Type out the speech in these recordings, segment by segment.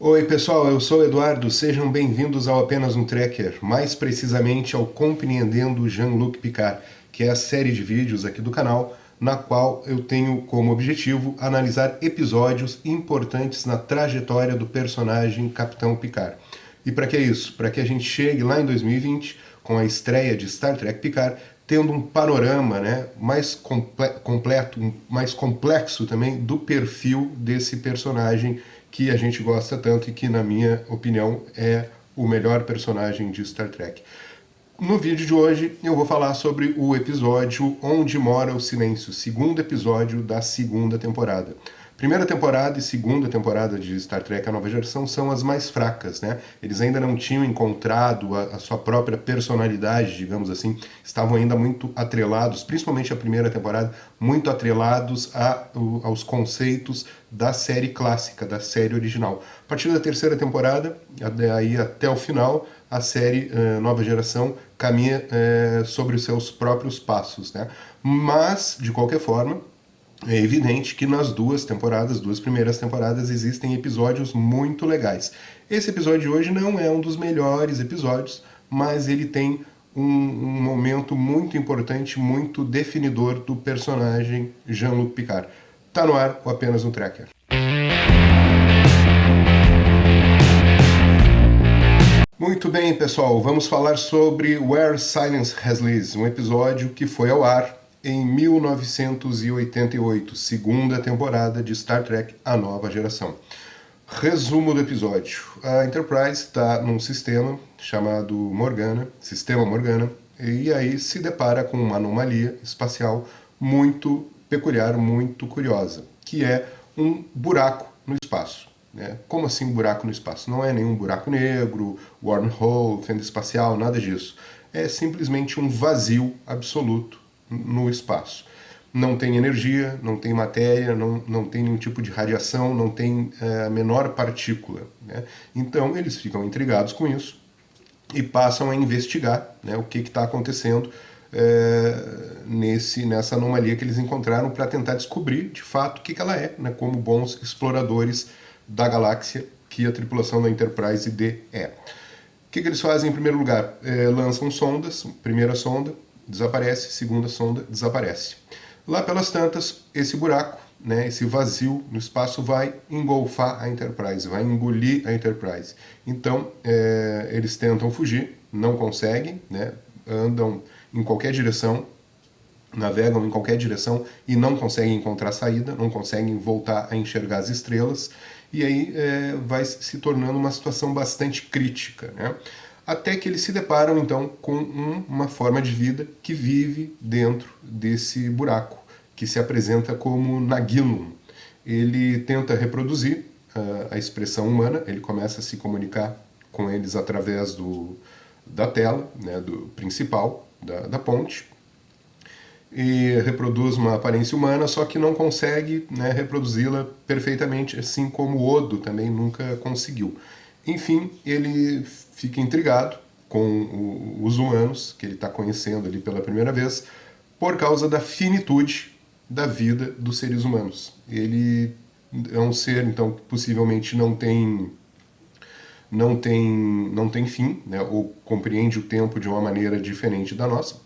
Oi pessoal, eu sou o Eduardo, sejam bem-vindos ao Apenas um Trekker, mais precisamente ao Compreendendo Jean-Luc Picard, que é a série de vídeos aqui do canal, na qual eu tenho como objetivo analisar episódios importantes na trajetória do personagem Capitão Picard. E para que isso? Para que a gente chegue lá em 2020, com a estreia de Star Trek Picard, tendo um panorama mais completo, mais complexo também do perfil desse personagem que a gente gosta tanto e que, na minha opinião, é o melhor personagem de Star Trek. No vídeo de hoje eu vou falar sobre o episódio Onde Mora o Silêncio, segundo episódio da segunda temporada. Primeira temporada e segunda temporada de Star Trek, a nova geração, são as mais fracas, né? Eles ainda não tinham encontrado a sua própria personalidade, digamos assim, estavam ainda muito atrelados, principalmente a primeira temporada, muito atrelados aos conceitos da série clássica, da série original. A partir da terceira temporada, aí até o final, a série Nova Geração caminha sobre os seus próprios passos, né? Mas, de qualquer forma, é evidente que nas duas primeiras temporadas, existem episódios muito legais. Esse episódio de hoje não é um dos melhores episódios, mas ele tem um momento muito importante, muito definidor do personagem Jean-Luc Picard. Tá no ar o Apenas um Trekker. Muito bem, pessoal, vamos falar sobre Where Silence Has Lies, um episódio que foi ao ar em 1988, segunda temporada de Star Trek, a nova geração. Resumo do episódio. A Enterprise está num sistema chamado Morgana, Sistema Morgana, e aí se depara com uma anomalia espacial muito peculiar, muito curiosa, que é um buraco no espaço. Como assim um buraco no espaço? Não é nenhum buraco negro, wormhole, fenda espacial, nada disso. É simplesmente um vazio absoluto no espaço. Não tem energia, não tem matéria, não tem nenhum tipo de radiação, não tem a menor partícula. Então eles ficam intrigados com isso e passam a investigar o que está acontecendo nessa anomalia que eles encontraram para tentar descobrir de fato o que ela é, como bons exploradores da galáxia que a tripulação da Enterprise D é. O que eles fazem em primeiro lugar? Lançam sondas, primeira sonda desaparece, segunda sonda desaparece. Lá pelas tantas, esse buraco, esse vazio no espaço vai engolfar a Enterprise, vai engolir a Enterprise. Então, eles tentam fugir, não conseguem, andam em qualquer direção, navegam em qualquer direção e não conseguem encontrar saída, não conseguem voltar a enxergar as estrelas, e aí vai se tornando uma situação bastante crítica, até que eles se deparam então com uma forma de vida que vive dentro desse buraco, que se apresenta como Nagilum. Ele tenta reproduzir a expressão humana, ele começa a se comunicar com eles através da tela, do principal, da ponte, e reproduz uma aparência humana, só que não consegue reproduzi-la perfeitamente, assim como Odo também nunca conseguiu. Enfim, ele fica intrigado com os humanos, que ele está conhecendo ali pela primeira vez, por causa da finitude da vida dos seres humanos. Ele é um ser, então, que possivelmente não tem fim, ou compreende o tempo de uma maneira diferente da nossa,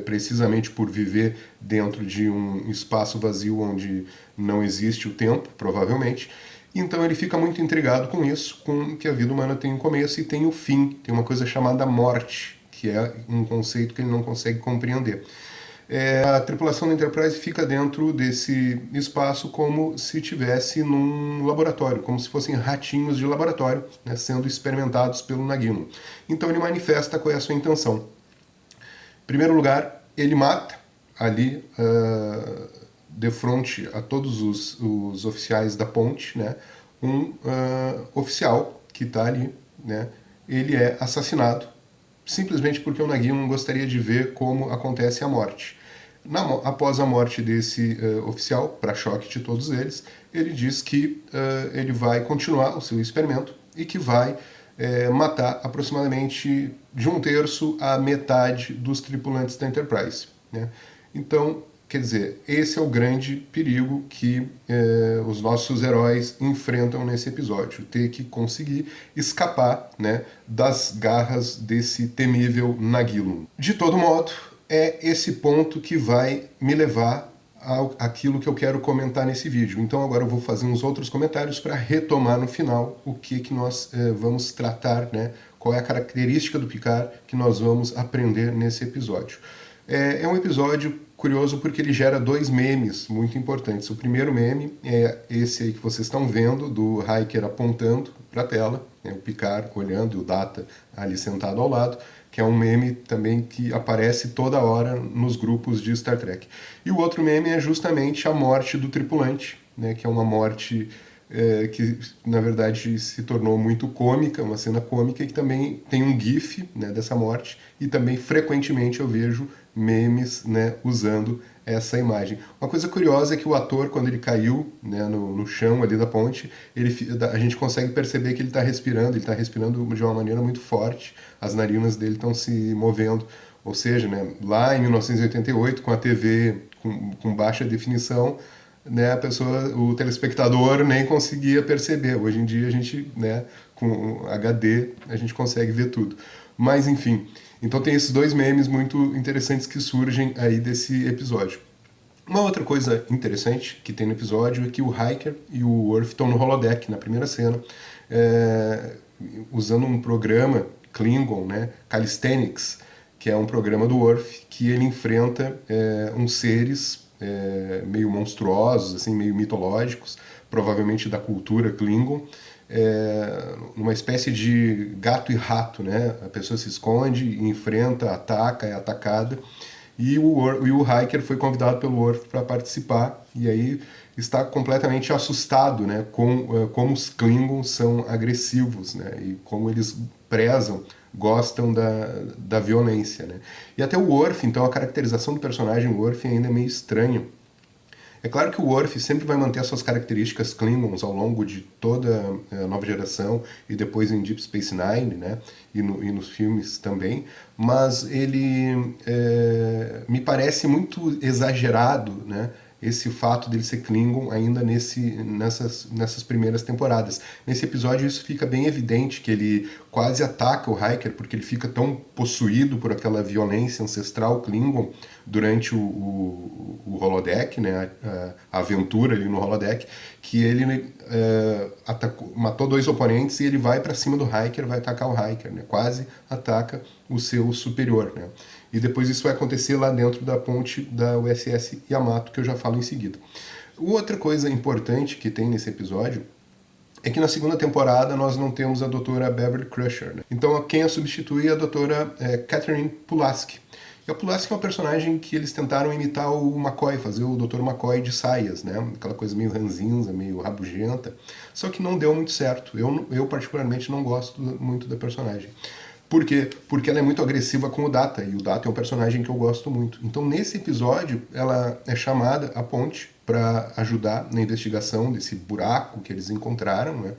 precisamente por viver dentro de um espaço vazio onde não existe o tempo, provavelmente. Então ele fica muito intrigado com isso, com que a vida humana tem um começo e tem um fim, tem uma coisa chamada morte, que é um conceito que ele não consegue compreender. A tripulação da Enterprise fica dentro desse espaço como se estivesse num laboratório, como se fossem ratinhos de laboratório, sendo experimentados pelo Nagino. Então ele manifesta qual é a sua intenção. Em primeiro lugar, ele mata ali, de frente a todos os oficiais da ponte, um oficial que está ali, ele é assassinado, simplesmente porque o Nagino não gostaria de ver como acontece a morte. Após a morte desse oficial, para choque de todos eles, ele diz que ele vai continuar o seu experimento e que vai matar aproximadamente de 1/3 a metade dos tripulantes da Enterprise. Então, Quer dizer, esse é o grande perigo que os nossos heróis enfrentam nesse episódio, ter que conseguir escapar, né, das garras desse temível Nagilum. De todo modo, é esse ponto que vai me levar àquilo que eu quero comentar nesse vídeo. Então agora eu vou fazer uns outros comentários para retomar no final o que nós vamos tratar, né, qual é a característica do Picard que nós vamos aprender nesse episódio. É um episódio curioso porque ele gera dois memes muito importantes. O primeiro meme é esse aí que vocês estão vendo, do Riker apontando para a tela, né, o Picard olhando e o Data ali sentado ao lado, que é um meme também que aparece toda hora nos grupos de Star Trek. E o outro meme é justamente a morte do tripulante, né, que é uma morte que na verdade se tornou muito cômica, uma cena cômica, e que também tem um gif, né, dessa morte, e também frequentemente eu vejo memes, né, usando essa imagem. Uma coisa curiosa é que o ator, quando ele caiu, né, no chão ali da ponte, a gente consegue perceber que ele está respirando de uma maneira muito forte, as narinas dele estão se movendo, ou seja, né, lá em 1988, com a TV com baixa definição, né, o telespectador nem conseguia perceber. Hoje em dia a gente, né, com HD, a gente consegue ver tudo. Mas enfim, então tem esses dois memes muito interessantes que surgem aí desse episódio. Uma outra coisa interessante que tem no episódio é que o Riker e o Worf estão no holodeck, na primeira cena, usando um programa Klingon, né, Calisthenics, que é um programa do Worf, que ele enfrenta uns seres meio monstruosos, assim, meio mitológicos, provavelmente da cultura Klingon, numa espécie de gato e rato, né? A pessoa se esconde, enfrenta, ataca, é atacada, e o Riker foi convidado pelo Worf para participar, e aí está completamente assustado, né, com como os Klingons são agressivos, né, e como eles gostam da violência, né. E até o Worf, então a caracterização do personagem Worf ainda é meio estranha. É claro que o Worf sempre vai manter as suas características Klingons ao longo de toda a nova geração e depois em Deep Space Nine, né, e nos filmes também, mas ele me parece muito exagerado, né, esse fato dele ser Klingon ainda nessas primeiras temporadas. Nesse episódio isso fica bem evidente, que ele quase ataca o Riker, porque ele fica tão possuído por aquela violência ancestral Klingon durante o holodeck, né, a aventura ali no holodeck, que ele matou dois oponentes e ele vai para cima do Riker, vai atacar o Riker, né, quase ataca o seu superior, né. E depois isso vai acontecer lá dentro da ponte da USS Yamato, que eu já falo em seguida. Outra coisa importante que tem nesse episódio é que na segunda temporada nós não temos a doutora Beverly Crusher, né? Então quem a substitui é a doutora Catherine Pulaski. E a Pulaski é uma personagem que eles tentaram imitar o McCoy, fazer o Dr. McCoy de saias, né? Aquela coisa meio ranzinza, meio rabugenta, só que não deu muito certo. Eu particularmente não gosto muito da personagem. Por quê? Porque ela é muito agressiva com o Data, e o Data é um personagem que eu gosto muito. Então, nesse episódio, ela é chamada à ponte para ajudar na investigação desse buraco que eles encontraram, né?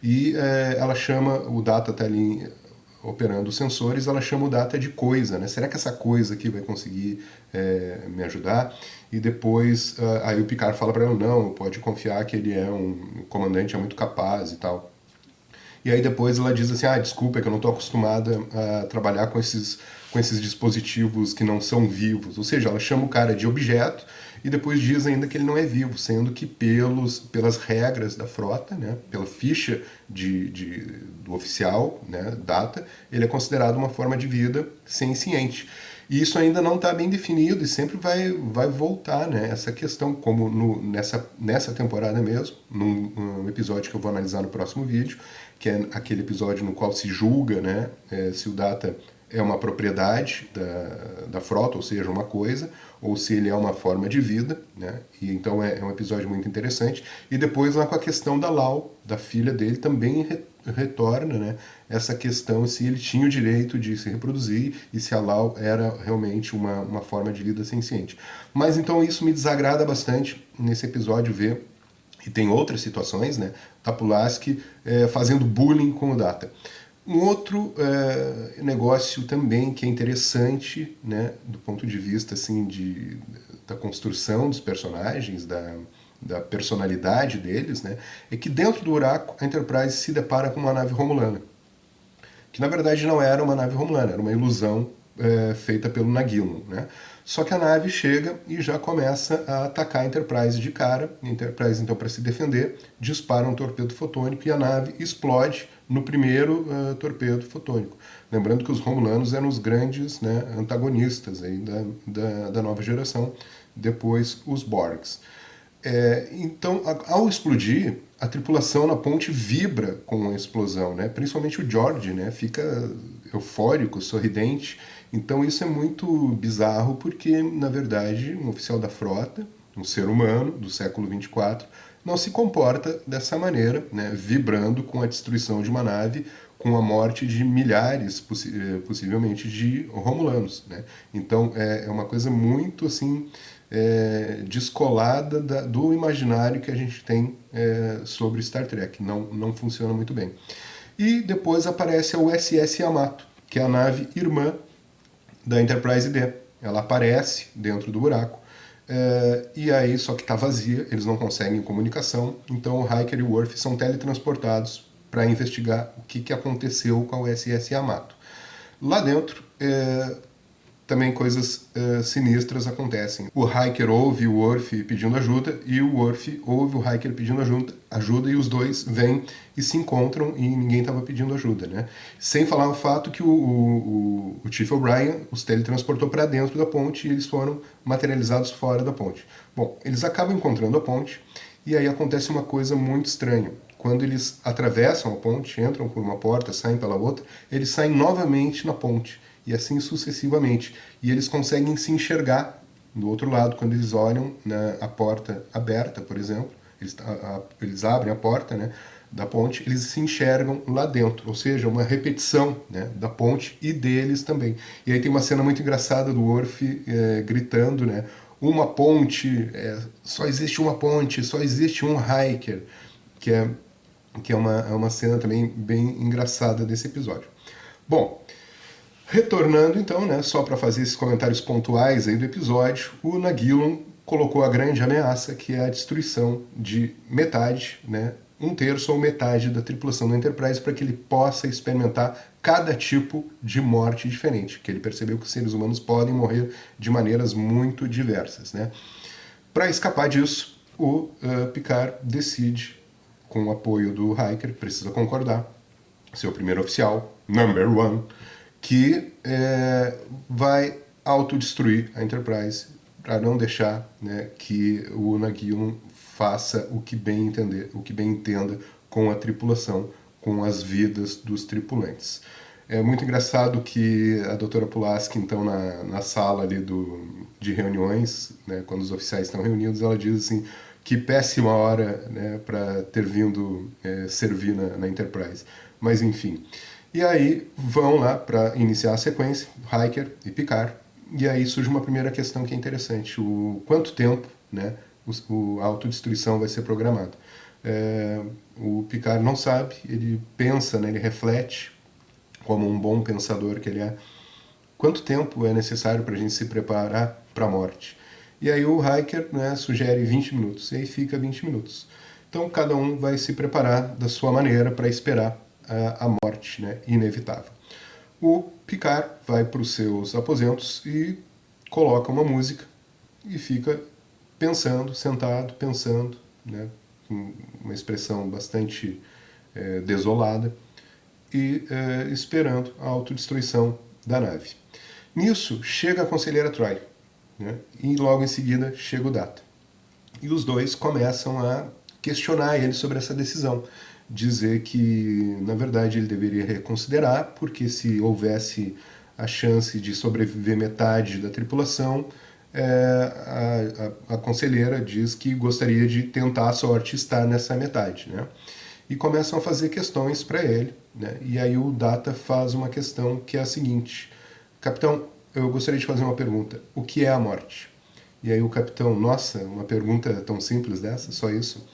E ela chama, o Data está ali operando os sensores, ela chama o Data de coisa, né? Será que essa coisa aqui vai conseguir me ajudar? E depois, aí o Picard fala para ela, não, pode confiar que ele é um comandante, é muito capaz e tal. E aí depois ela diz assim, desculpa, é que eu não estou acostumada a trabalhar com esses dispositivos que não são vivos. Ou seja, ela chama o cara de objeto e depois diz ainda que ele não é vivo, sendo que pelas regras da frota, né, pela ficha do oficial, né, Data, ele é considerado uma forma de vida senciente. E isso ainda não está bem definido e sempre vai voltar, né, essa questão, como nessa temporada mesmo, num episódio que eu vou analisar no próximo vídeo, que é aquele episódio no qual se julga, né, se o Data é uma propriedade da frota, ou seja, uma coisa, ou se ele é uma forma de vida, né? E então é um episódio muito interessante. E depois lá com a questão da Lau, da filha dele, também retorna, né, essa questão se ele tinha o direito de se reproduzir e se a Lau era realmente uma forma de vida senciente. Mas então isso me desagrada bastante nesse episódio ver, e tem outras situações, né, Pulaski fazendo bullying com o Data. Um outro negócio também que é interessante, né, do ponto de vista assim, da construção dos personagens, da personalidade deles, né, é que dentro do buraco a Enterprise se depara com uma nave romulana, que na verdade não era uma nave romulana, era uma ilusão feita pelo Nagilum, né? Só que a nave chega e já começa a atacar a Enterprise de cara. A Enterprise, então, para se defender, dispara um torpedo fotônico e a nave explode no primeiro torpedo fotônico. Lembrando que os Romulanos eram os grandes, né, antagonistas aí da nova geração, depois os Borgs. Então, ao explodir, a tripulação na ponte vibra com a explosão, né? Principalmente o George, né? Fica eufórico, sorridente. Então isso é muito bizarro porque, na verdade, um oficial da frota, um ser humano do século 24, não se comporta dessa maneira, né? Vibrando com a destruição de uma nave, com a morte de milhares, possivelmente, de romulanos, né? Então é uma coisa muito assim descolada do imaginário que a gente tem sobre Star Trek. Não funciona muito bem. E depois aparece a USS Yamato, que é a nave irmã da Enterprise D. Ela aparece dentro do buraco, e aí só que está vazia, eles não conseguem comunicação, então o Riker e o Worf são teletransportados para investigar o que aconteceu com a USS Yamato. Lá dentro, também coisas sinistras acontecem. O Riker ouve o Worf pedindo ajuda e o Worf ouve o Riker pedindo ajuda e os dois vêm e se encontram e ninguém estava pedindo ajuda, né? Sem falar o fato que o Chief O'Brien os teletransportou para dentro da ponte e eles foram materializados fora da ponte. Bom, eles acabam encontrando a ponte e aí acontece uma coisa muito estranha. Quando eles atravessam a ponte, entram por uma porta, saem pela outra, eles saem novamente na ponte. E assim sucessivamente. E eles conseguem se enxergar do outro lado, quando eles olham a porta aberta, por exemplo, eles abrem a porta, né, da ponte, eles se enxergam lá dentro, ou seja, uma repetição, né, da ponte e deles também. E aí tem uma cena muito engraçada do Worf gritando, né, uma ponte, só existe uma ponte, só existe um Riker, que é uma cena também bem engraçada desse episódio. Bom, retornando então, né, só para fazer esses comentários pontuais aí do episódio, o Nagilum colocou a grande ameaça, que é a destruição de metade, né, um terço ou metade da tripulação da Enterprise, para que ele possa experimentar cada tipo de morte diferente, que ele percebeu que os seres humanos podem morrer de maneiras muito diversas, né. Para escapar disso, o Picard decide, com o apoio do Riker, precisa concordar, seu primeiro oficial, number one, que vai autodestruir a Enterprise para não deixar, né, que o Nagilum faça o que bem entenda com a tripulação, com as vidas dos tripulantes. É muito engraçado que a doutora Pulaski, então, na sala ali de reuniões, né, quando os oficiais estão reunidos, ela diz assim, que péssima hora, né, para ter vindo servir na Enterprise. Mas, enfim. E aí vão lá para iniciar a sequência, Riker e Picard, e aí surge uma primeira questão que é interessante, quanto tempo, né, a autodestruição vai ser programada. O Picard não sabe, ele pensa, né, ele reflete, como um bom pensador que ele é, quanto tempo é necessário para a gente se preparar para a morte. E aí o Riker, né, sugere 20 minutos, e aí fica 20 minutos. Então cada um vai se preparar da sua maneira para esperar a morte, né, inevitável. O Picard vai para os seus aposentos e coloca uma música e fica pensando, sentado, pensando, né, com uma expressão bastante desolada e esperando a autodestruição da nave. Nisso chega a conselheira Troi, né, e logo em seguida chega o Data. E os dois começam a questionar ele sobre essa decisão, dizer que, na verdade, ele deveria reconsiderar, porque se houvesse a chance de sobreviver metade da tripulação, a conselheira diz que gostaria de tentar a sorte estar nessa metade, né? E começam a fazer questões para ele, né? E aí o Data faz uma questão que é a seguinte: capitão, eu gostaria de fazer uma pergunta. O que é a morte? E aí o capitão, nossa, uma pergunta tão simples dessa, só isso?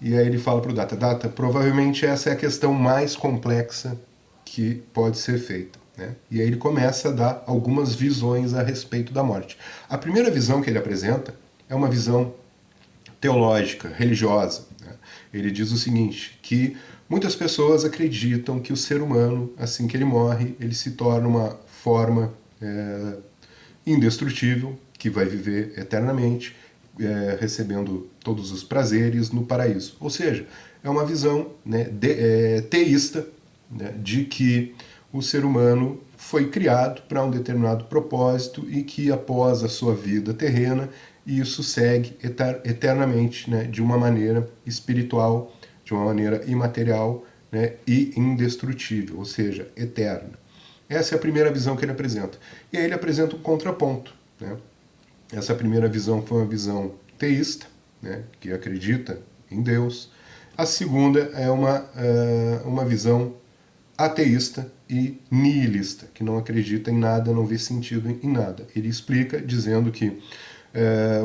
E aí ele fala para o Data, provavelmente essa é a questão mais complexa que pode ser feita, né? E aí ele começa a dar algumas visões a respeito da morte. A primeira visão que ele apresenta é uma visão teológica, religiosa, né? Ele diz o seguinte, que muitas pessoas acreditam que o ser humano, assim que ele morre, ele se torna uma forma indestrutível, que vai viver eternamente, recebendo todos os prazeres no paraíso. Ou seja, é uma visão, né, teísta, né, de que o ser humano foi criado para um determinado propósito e que após a sua vida terrena, isso segue eternamente, né, de uma maneira espiritual, de uma maneira imaterial, né, e indestrutível, ou seja, eterna. Essa é a primeira visão que ele apresenta. E aí ele apresenta um contraponto, né? Essa primeira visão foi uma visão teísta, né, que acredita em Deus. A segunda é uma visão ateísta e nihilista, que não acredita em nada, não vê sentido em nada. Ele explica dizendo que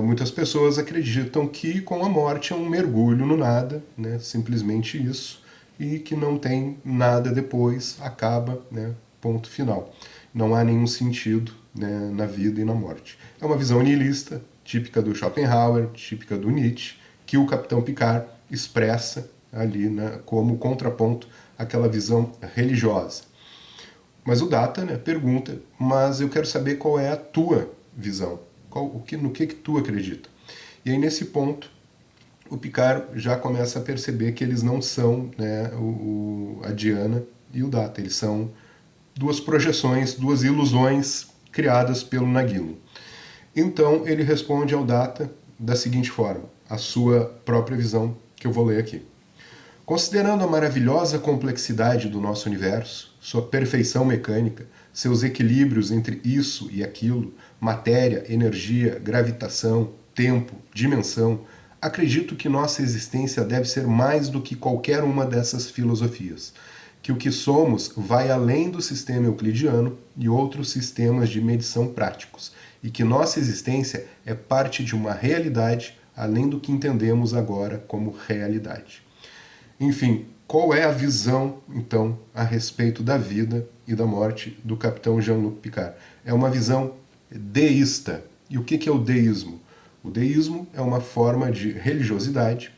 muitas pessoas acreditam que com a morte é um mergulho no nada, né, simplesmente isso, e que não tem nada depois, acaba, né, ponto final. Não há nenhum sentido, né, na vida e na morte. É uma visão nihilista, típica do Schopenhauer, típica do Nietzsche, que o Capitão Picard expressa ali, né, como contraponto àquela visão religiosa. Mas o Data, né, pergunta, mas eu quero saber qual é a tua visão, no que tu acredita. E aí nesse ponto, o Picard já começa a perceber que eles não são, né, a Diana e o Data, eles são duas projeções, duas ilusões criadas pelo Nagilum. Então ele responde ao Data da seguinte forma, a sua própria visão, que eu vou ler aqui. Considerando a maravilhosa complexidade do nosso universo, sua perfeição mecânica, seus equilíbrios entre isso e aquilo, matéria, energia, gravitação, tempo, dimensão, acredito que nossa existência deve ser mais do que qualquer uma dessas filosofias, que o que somos vai além do sistema euclidiano e outros sistemas de medição práticos, e que nossa existência é parte de uma realidade além do que entendemos agora como realidade. Enfim, qual é a visão, então, a respeito da vida e da morte do capitão Jean-Luc Picard? É uma visão deísta. E o que é o deísmo? O deísmo é uma forma de religiosidade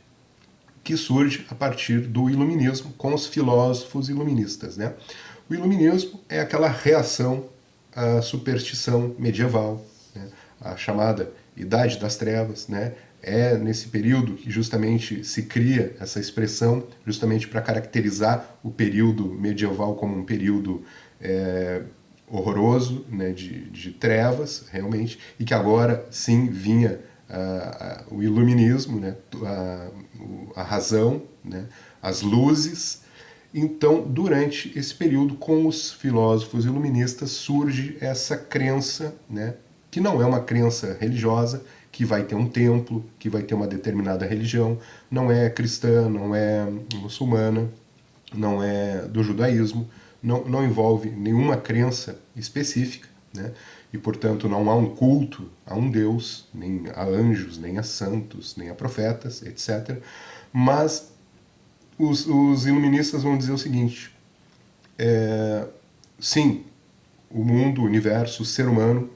que surge a partir do iluminismo, com os filósofos iluministas, né? O iluminismo é aquela reação à superstição medieval, né? A chamada Idade das Trevas, né? É nesse período que justamente se cria essa expressão, justamente para caracterizar o período medieval como um período horroroso, né? de trevas, realmente, e que agora sim vinha o iluminismo, né? A razão, né? As luzes. Então, durante esse período, com os filósofos iluministas, surge essa crença, né? Que não é uma crença religiosa, que vai ter um templo, que vai ter uma determinada religião, não é cristã, não é muçulmana, não é do judaísmo, não envolve nenhuma crença específica, né? E, portanto, não há um culto a um Deus, nem a anjos, nem a santos, nem a profetas, etc. Mas os iluministas vão dizer o seguinte, sim, o mundo, o universo, o ser humano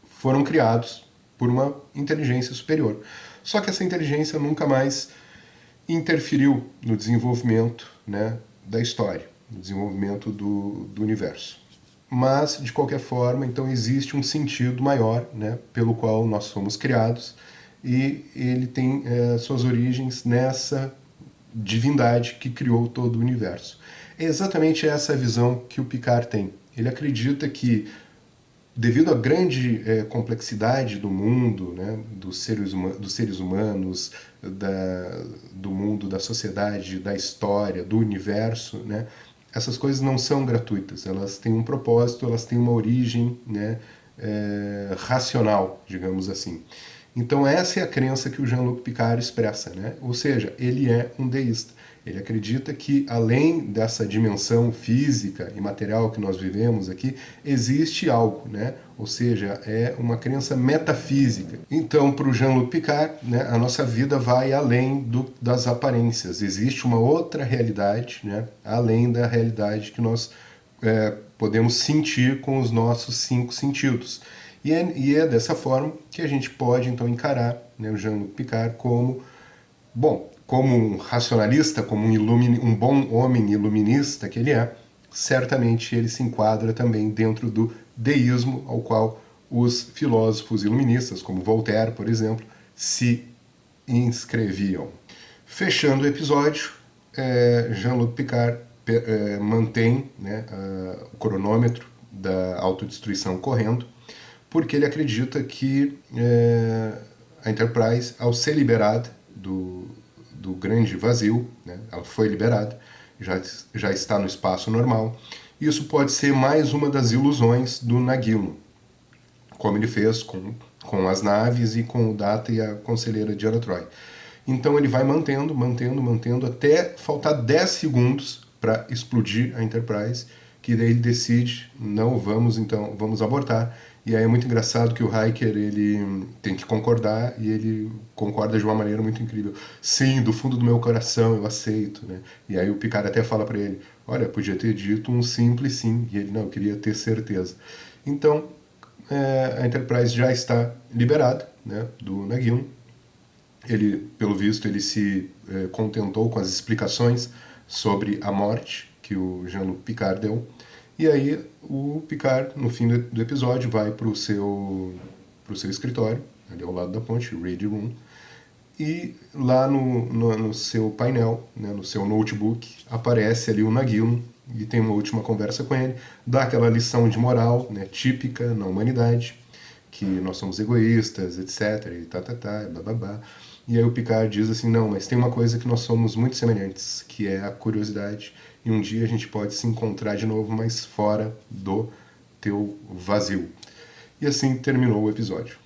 foram criados por uma inteligência superior. Só que essa inteligência nunca mais interferiu no desenvolvimento, né, da história, no desenvolvimento do universo. Mas, de qualquer forma, então existe um sentido maior, né, pelo qual nós somos criados, e ele tem suas origens nessa divindade que criou todo o universo. É exatamente essa visão que o Picard tem. Ele acredita que, devido à grande complexidade do mundo, né, dos seres humanos, do mundo, da sociedade, da história, do universo, né, essas coisas não são gratuitas, elas têm um propósito, elas têm uma origem, né, racional, digamos assim. Então essa é a crença que o Jean-Luc Picard expressa, né? Ou seja, ele é um deísta. Ele acredita que, além dessa dimensão física e material que nós vivemos aqui, existe algo, né? Ou seja, é uma crença metafísica. Então, para o Jean-Luc Picard, né, a nossa vida vai além das aparências. Existe uma outra realidade, né, além da realidade que nós podemos sentir com os nossos 5 sentidos. E é dessa forma que a gente pode, então, encarar, né, o Jean-Luc Picard como, bom, como um racionalista, como um bom homem iluminista que ele é, certamente ele se enquadra também dentro do deísmo ao qual os filósofos iluministas, como Voltaire, por exemplo, se inscreviam. Fechando o episódio, Jean-Luc Picard mantém, né, o cronômetro da autodestruição correndo, porque ele acredita que a Enterprise, ao ser liberada do grande vazio, né, ela foi liberada, já está no espaço normal. Isso pode ser mais uma das ilusões do Nagino, como ele fez com as naves e com o Data e a conselheira Deanna Troi. Então ele vai mantendo, até faltar 10 segundos para explodir a Enterprise, que daí ele decide, não, vamos abortar. E aí é muito engraçado que o Riker, ele tem que concordar, e ele concorda de uma maneira muito incrível. Sim, do fundo do meu coração eu aceito, né? E aí o Picard até fala para ele, olha, podia ter dito um simples sim, e ele, não, eu queria ter certeza. Então, a Enterprise já está liberada, né, do Nagino. Ele, pelo visto, ele se contentou com as explicações sobre a morte que o Jean-Luc Picard deu. E aí o Picard, no fim do episódio, vai para o seu escritório, ali ao lado da ponte, Ready Room, e lá no seu painel, né, no seu notebook, aparece ali o Nagino e tem uma última conversa com ele, dá aquela lição de moral, né, típica na humanidade, que nós somos egoístas, etc, e bababá. E aí o Picard diz assim, não, mas tem uma coisa que nós somos muito semelhantes, que é a curiosidade, e um dia a gente pode se encontrar de novo, mas fora do teu vazio. E assim terminou o episódio.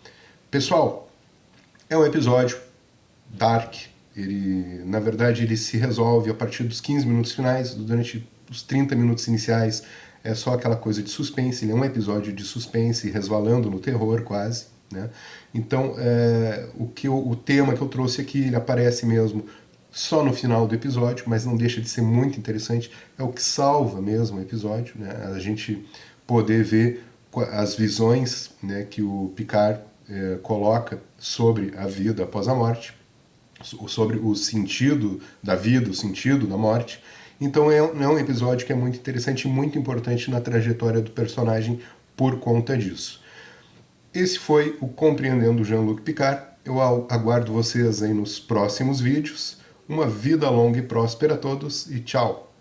Pessoal, é um episódio dark. Ele, na verdade, ele se resolve a partir dos 15 minutos finais. Durante os 30 minutos iniciais é só aquela coisa de suspense. Ele é um episódio de suspense, resvalando no terror quase, né? Então, o tema que eu trouxe aqui, ele aparece mesmo só no final do episódio, mas não deixa de ser muito interessante. É o que salva mesmo o episódio, né? A gente poder ver as visões, né, que o Picard coloca sobre a vida após a morte, sobre o sentido da vida, o sentido da morte. Então é um episódio que é muito interessante e muito importante na trajetória do personagem por conta disso. Esse foi o Compreendendo Jean-Luc Picard. Eu aguardo vocês aí nos próximos vídeos. Uma vida longa e próspera a todos e tchau!